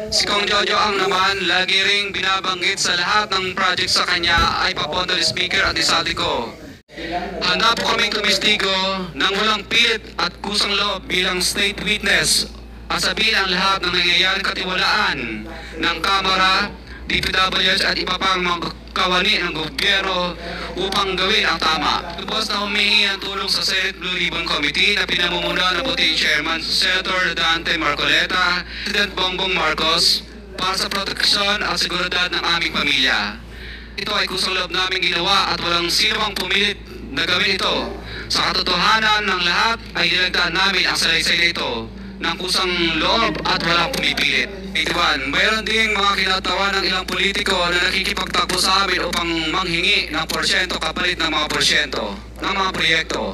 Si Kong Jojo ang naman lagi ring binabanggit sa lahat ng project sa kanya ay papondo ni Speaker at isaldi ko. Handa po kaming tumistigo ng walang pilit at kusang loob bilang state witness at sabihin ang lahat ng nangyayaring katiwalaan ng Kamara, DPWH at iba pang mga kawani ng gobyerno upang gawin ang tama. Lubos na humingi ng tulong sa Senate Blue Ribbon Committee na pinamumunuan ng puting Chairman Senator Dante Marcoleta, President Bongbong Marcos, para sa proteksyon at seguridad ng aming pamilya. Ito ay kusang loob namin ginawa at walang sino mang pumilit na gawin ito. Sa katotohanan ng lahat ay nilagdaan namin ang salaysay na ito ng kusang loob at walang pumipilit. 81. Mayroon ding mga kinatawa ng ilang politiko na nakikipagtakbo sa amin upang manghingi ng porsyento kapalit ng mga porsyento ng mga proyekto.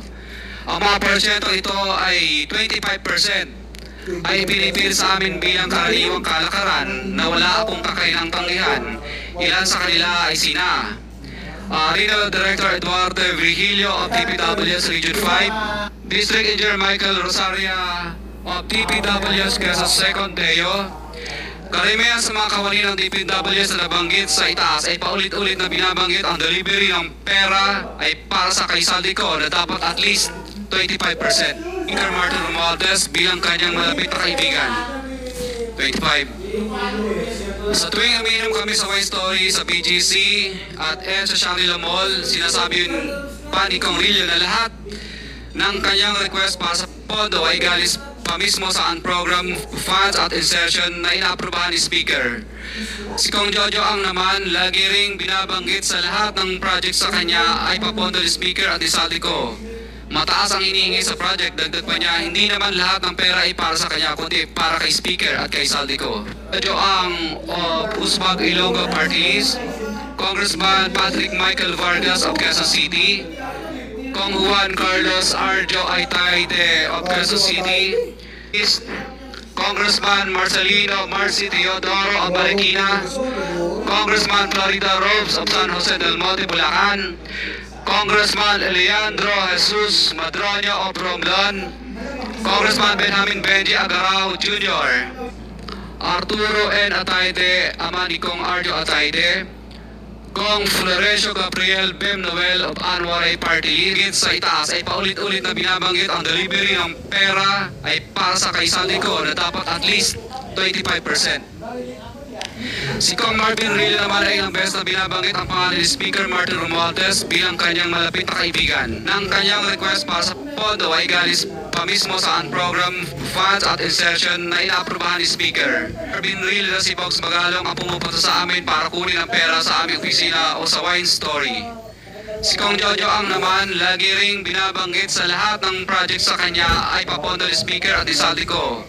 Ang mga porsyento ito ay 25% ay pinipil sa amin bilang karaniwang kalakaran na wala akong kakainang tanggihan. Ilan sa kanila ay sina Regional Director Eduardo Virgilio of DPWS Region 5, District Engineer Michael Rosaria of DPWS Quezon Second Deo. Karamihan sa mga kawani ng DPWS na nabanggit sa itaas ay paulit-ulit na binabanggit ang delivery ng pera ay para sa kaisaldi ko na dapat at least 25%. Speaker Martin Romualdez bilang kanyang malapit na kaibigan. 25. Sa tuwing umiinom kami sa Wine Story sa BGC at sa Shangri-La Mall, sinasabi pa ni Kong Rillo na lahat ng kanyang request para sa pondo ay galis pa mismo sa unprogrammed funds at insertion na inaaprobahan ni Speaker. Si Kong Jojo ang naman lagi ring binabanggit sa lahat ng project sa kanya ay papondo ni Speaker at isaldi ko. Mataas ang inihingi sa project, dagdag pa niya, hindi naman lahat ng pera ay para sa kanya, kundi para kay Speaker at kay isaldi ko. Jojo ang Usbag Ilonggo Party List, Congressman Patrick Michael Vargas of Quezon City, Kong Juan Carlos Arjo Aitaide of Quezon City, Congressman Marcelino Marci Teodoro of Marikina, Congressman Florida Robes of San Jose del Monte, Bulacan, Congressman Leandro Jesus Madroño of Romblon, Congressman Benjamin Benji Agarao Jr., Arturo N. Ataide, ama ni Kong Arjo Ataide, Kong Florencio Gabriel Bem Noel of Anwaray Party List. Sa itaas ay paulit-ulit na binabanggit ang delivery ng pera ay para sa kaisaldi ko na dapat at least 25%. Si Kong Marvin Rillo naman ay ang best na binabanggit ang pangalan ni Speaker Martin Romualdez bilang kanyang malapit na kaibigan. Nang kanyang request para sa pondo ay galis pa mismo sa unprogrammed funds at insertion na inaaprobahan ni Speaker. Marvin Rillo na si Box Magalong ang pumupunta sa amin para kunin ang pera sa aming opisina o sa Wine Story. Si Kong Jojo ang naman lagi ring binabanggit sa lahat ng project sa kanya ay papondo ni Speaker at isaldi ko.